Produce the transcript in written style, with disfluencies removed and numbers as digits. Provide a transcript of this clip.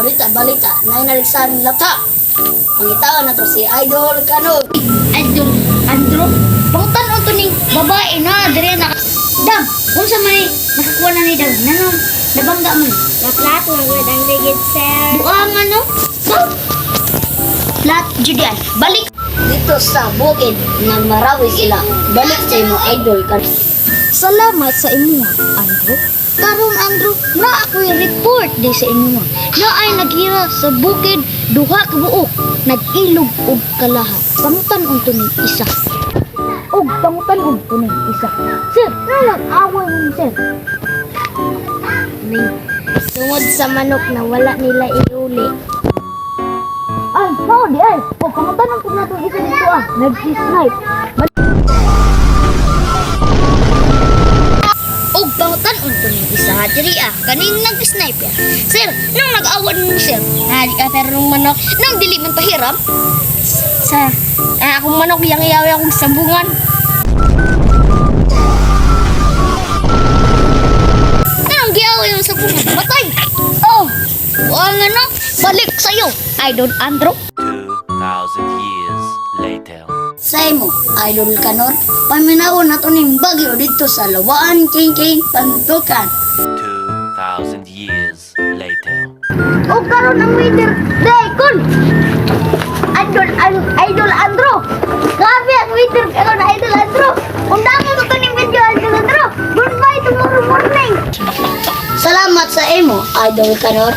balita na inalisan lata. Ang itaon na to si Idol Kanor. Idol Andro, pangutan unto ning babae na dire na. Dam, unsa may nakakuha na ni Dam? Nanong nabangga man. Naplat mo gud ang digit sir. Buang ano? Plat Judian, balik. Dito sa bukid nga marawi sila. Balik sa imo Idol Kanor. Salamat sa imo, Andro. Karon Andro, na ako'y report di sa imo. Na ay naghira sa bukid duha ka buok, nag-ilog og kalahat. Pangutan unto ning isa. Og pangutan unto ning isa. Sir, nalang away mo ni sir. Tungod sa manok na wala nila iuli. Ay, mao di ay. O pangutan unto nato isa dito ah. Nag-snipe. Og pangutan unto ning isa diri ah. Kaning nag-snipe ya. Sir, nang nag-awan mo sir. Nali ka pero nung manok, nang dili man pahiram. Sa akong manok yang iyaw akong sambungan. Nang giyaw yung sambungan. Batay. Oh. Ang ano? Balik sa'yo. Idol Andro. 2,000 years later. Sa imo Idol Kanor, paminawon nato ning bagyo dito sa Lawaan King Pantukan. 2,000 years later. O karon ang waiter. Daikon. Idol Andro. Grabe ang waiter karon Idol Andro. Undang mo to ning video Idol Andro. Goodbye tomorrow morning. Salamat sa imo Idol Kanor.